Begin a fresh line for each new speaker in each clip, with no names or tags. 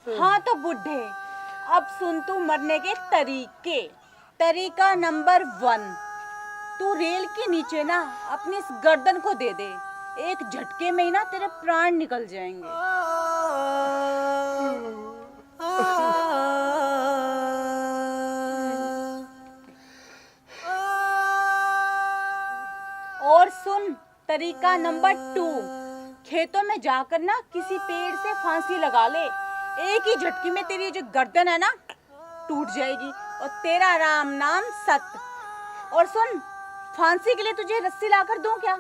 हाँ तो बुढ़े, अब सुन तू मरने के तरीके। तरीका नंबर 1, तू रेल के नीचे ना अपनी इस गर्दन को दे दे। एक झटके में ही ना तेरे प्राण निकल जाएंगे। और सुन तरीका नंबर 2, खेतों में जाकर ना किसी पेड़ से फांसी लगा ले। एक ही झटके में तेरी जो गर्दन है ना टूट जाएगी और तेरा राम नाम सत्य। और सुन, फांसी के लिए तुझे रस्सी लाकर दूं क्या?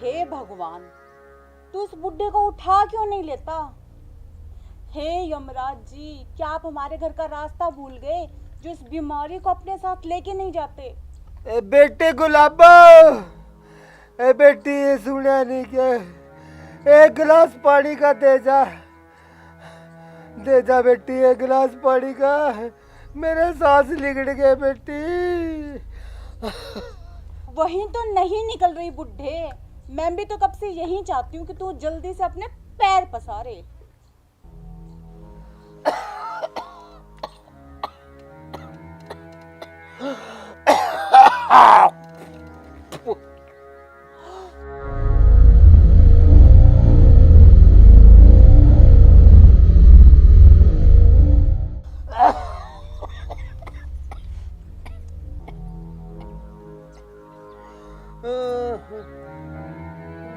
हे भगवान, तू उस बुड्ढे को उठा क्यों नहीं लेता? हे यमराज जी, क्या आप हमारे घर का रास्ता भूल गए जो इस बीमारी को अपने साथ लेके नहीं जाते?
ए बेटे गुलाबो, ए बेटी ये सुना नहीं क्या? एक गिलास पानी का दे जा बेटी, एक गिलास पानी का। मेरे सांस निकल गए बेटी।
वही तो नहीं निकल रही बुड्ढे। मैं भी तो कब से यही चाहती हूँ कि तू जल्दी से अपने पैर पसारे।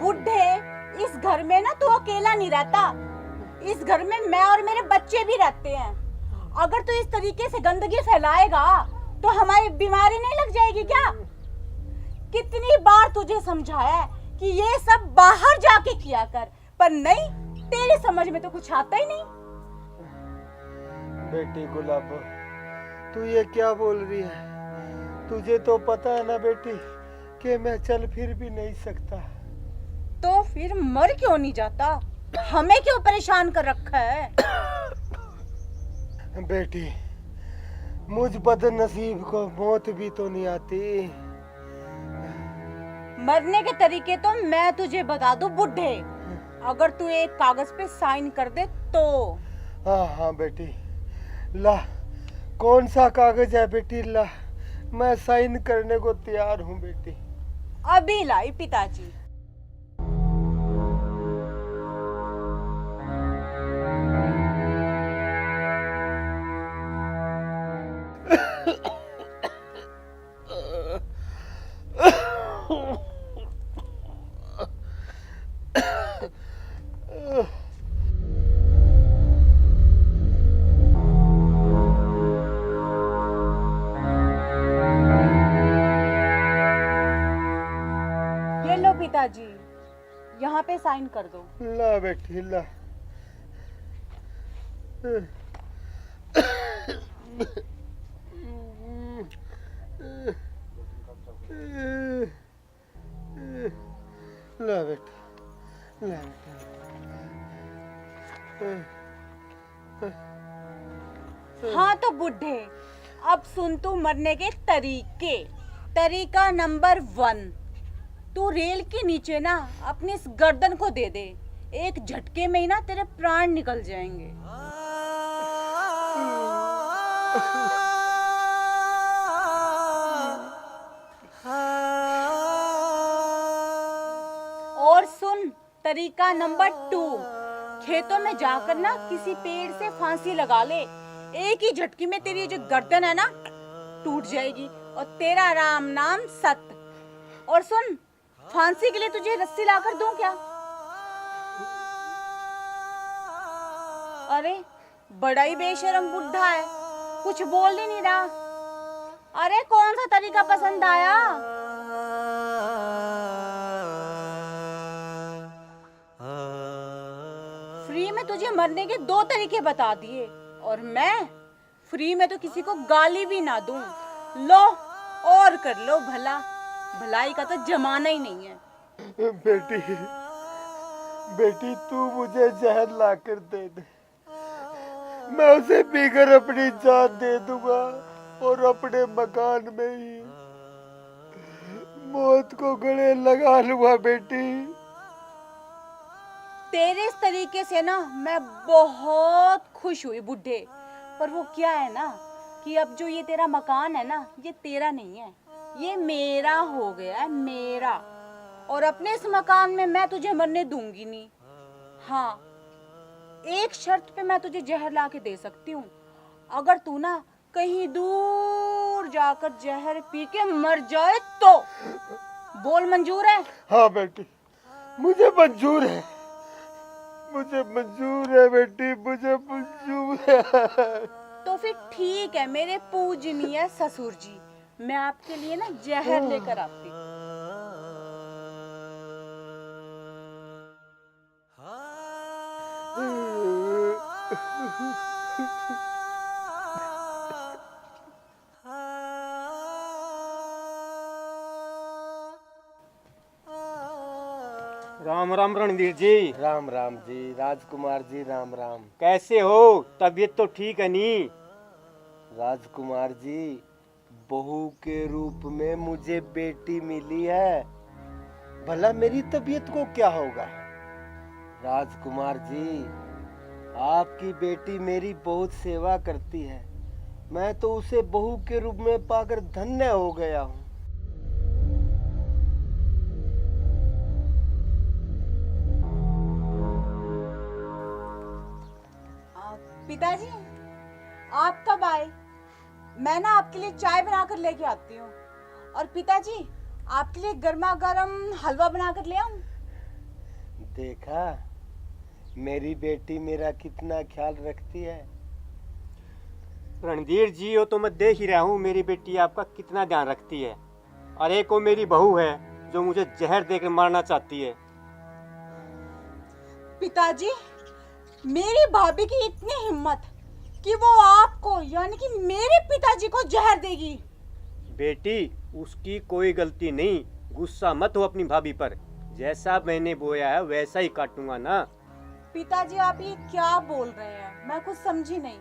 बुड्ढे, इस घर में ना तू अकेला नहीं रहता। इस घर में मैं और मेरे बच्चे भी रहते हैं। अगर तू इस तरीके से गंदगी फैलाएगा तो हमारी बीमारी नहीं लग जाएगी क्या? कितनी बार तुझे समझाया है कि ये सब बाहर जाके किया कर, पर नहीं, तेरी समझ में तो कुछ आता ही नहीं।
बेटी गुलाबो, तू ये क्या बोल रही है? तुझे तो पता है ना बेटी कि मैं चल फिर भी नहीं सकता।
तो फिर मर क्यों नहीं जाता? हमें क्यों परेशान कर रखा है?
बेटी, मुझ बदनसीब को मौत भी तो नहीं आती।
मरने के तरीके तो मैं तुझे बता दूं बुड्ढे, अगर तू एक कागज पे साइन कर दे तो।
हाँ बेटी, ला, कौन सा कागज है बेटी? ला, मैं साइन करने को तैयार हूँ बेटी।
अभी लाई पिताजी। ये लो पिताजी, यहाँ पे साइन कर दो।
ला बेटी ला। ला बेटी, ला बेटी।
हाँ तो बुड्ढे, अब सुन तू मरने के तरीके। तरीका नंबर 1, तू रेल के नीचे ना अपनी इस गर्दन को दे दे। एक झटके में ही ना तेरे प्राण निकल जाएंगे। और सुन तरीका नंबर 2, खेतों में जाकर ना किसी पेड़ से फांसी लगा ले। एक ही झटके में तेरी जो गर्दन है ना टूट जाएगी और तेरा राम नाम सत्य। और सुन, फांसी के लिए तुझे रस्सी लाकर दूं क्या? अरे बड़ा ही बेशरम बुड्ढा है, कुछ बोल ही नहीं रहा। अरे कौन सा तरीका पसंद आया? फ्री में तुझे मरने के 2 तरीके बता दिए और मैं फ्री में तो किसी को गाली भी ना दूं। लो और कर लो भला। भलाई का तो जमाना ही नहीं है।
बेटी, बेटी तू मुझे जहर ला कर दे दे, मैं उसे पीकर अपनी जान दे दूंगा और अपने मकान में ही मौत को गले लगा लूंगा। बेटी
तेरे इस तरीके से ना मैं बहुत खुश हुई बुढ़े, पर वो क्या है ना कि अब जो ये तेरा मकान है ना, ये तेरा नहीं है, ये मेरा हो गया है, मेरा। और अपने इस मकान में मैं तुझे मरने दूंगी नहीं। हाँ, एक शर्त पे मैं तुझे जहर ला के दे सकती हूँ, अगर तू ना कहीं दूर जाकर जहर पी के मर जाए तो। बोल, मंजूर है?
हाँ बेटी, मुझे मंजूर है, मुझे मंजूर है बेटी, मुझे मंजूर है।
तो फिर ठीक है मेरे पूजनीय ससुर जी, मैं आपके लिए ना जहर लेकर आती हूँ।
राम राम रणधीर जी।
राम राम जी, राजकुमार जी, राम राम।
कैसे हो? तबीयत तो ठीक है नी?
राजकुमार जी, बहू के रूप में मुझे बेटी मिली है, भला मेरी तबीयत को क्या होगा? राजकुमार जी, आपकी बेटी मेरी बहुत सेवा करती है, मैं तो उसे बहू के रूप में पाकर धन्य हो गया हूँ।
पिताजी, आप कब आए? मैं ना आपके लिए चाय बनाकर लेके आती हूँ। और पिताजी, आपके लिए गर्मा गर्म हलवा बनाकर ले आऊं?
देखा, मेरी बेटी मेरा कितना ख्याल रखती है।
रणधीर जी, वो तो मैं देख ही रहा हूँ मेरी बेटी आपका कितना ध्यान रखती है। और एक वो मेरी बहू है जो मुझे जहर देकर मारना चाहती है।
पिताजी, मेरी भाभी की इतनी हिम्मत कि वो आपको यानी कि मेरे पिताजी को जहर देगी।
बेटी, उसकी कोई गलती नहीं, गुस्सा मत हो अपनी भाभी पर। जैसा मैंने बोया है वैसा ही काटूंगा ना।
पिताजी, आप ये क्या बोल रहे हैं? मैं कुछ समझी नहीं।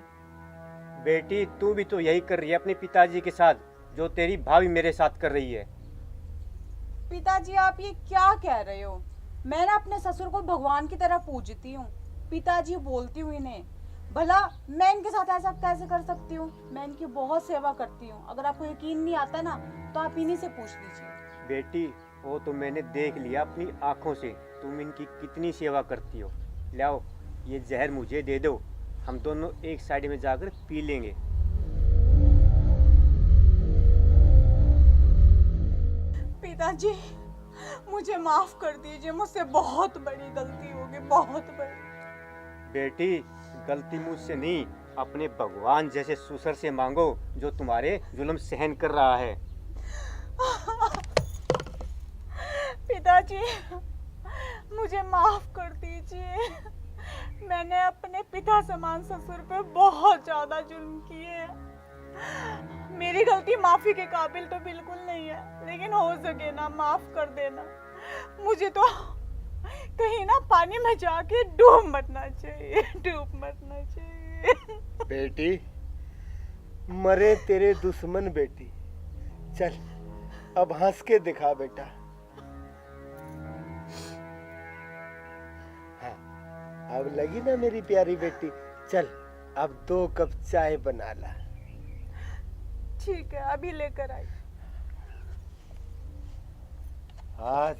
बेटी, तू भी तो यही कर रही है अपने पिताजी के साथ जो तेरी भाभी मेरे साथ कर रही है।
पिताजी, आप ये क्या कह रहे हो? मैं ना अपने ससुर को भगवान की तरह पूजती हूँ। पिताजी बोलती हूँ इन्हें, भला मैं इनके साथ ऐसा कैसे कर सकती हूँ? मैं इनकी बहुत सेवा करती हूँ। अगर आपको यकीन नहीं आता ना तो आप इन्हीं से पूछ लीजिए।
बेटी, वो तो मैंने देख लिया अपनी आंखों से, तुम इनकी कितनी सेवा करती हो। लाओ, ये जहर मुझे दे दो, हम दोनों एक साइड में जाकर पी लेंगे।
पिताजी, मुझे माफ कर दीजिए, मुझसे बहुत बड़ी गलती हो गई, बहुत बड़ी।
बेटी, गलती मुझसे नहीं, अपने भगवान जैसे ससुर से मांगो जो तुम्हारे जुल्म सहन कर रहा है।
पिताजी, मुझे माफ कर दीजिए, मैंने अपने पिता समान ससुर पे बहुत ज्यादा जुल्म किए हैं। मेरी गलती माफी के काबिल तो बिल्कुल नहीं है, लेकिन हो सके ना माफ कर देना। मुझे तो कहीं ना पानी में जाके डूब मरना चाहिए, डूब मरना चाहिए।
बेटी, मरे तेरे दुश्मन बेटी, चल अब हंस के दिखा बेटा। हाँ, अब लगी ना मेरी प्यारी बेटी, चल अब 2 कप चाय बना ला।
ठीक है, अभी लेकर आई।
आज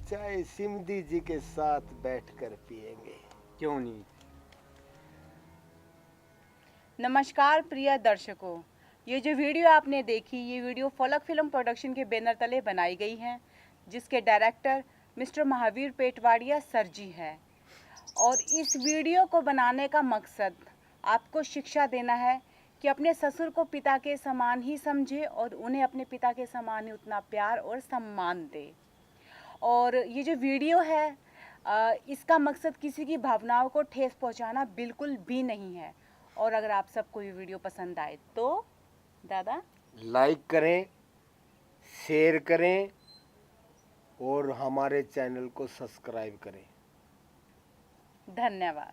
चाय सिमधी जी के साथ बैठकर पिएंगे।
क्यों नहीं?
नमस्कार प्रिय दर्शकों, ये जो वीडियो आपने देखी, ये वीडियो फलक फिल्म प्रोडक्शन के बैनर तले बनाई गई है, जिसके डायरेक्टर मिस्टर महावीर पेटवाड़िया सर जी है। और इस वीडियो को बनाने का मकसद आपको शिक्षा देना है कि अपने ससुर को पिता के समान ही समझे और उन्हें अपने पिता के समान ही उतना प्यार और सम्मान दे। और ये जो वीडियो है इसका मकसद किसी की भावनाओं को ठेस पहुंचाना बिल्कुल भी नहीं है। और अगर आप सबको ये वीडियो पसंद आए तो दादा
लाइक करें, शेयर करें और हमारे चैनल को सब्सक्राइब करें।
धन्यवाद।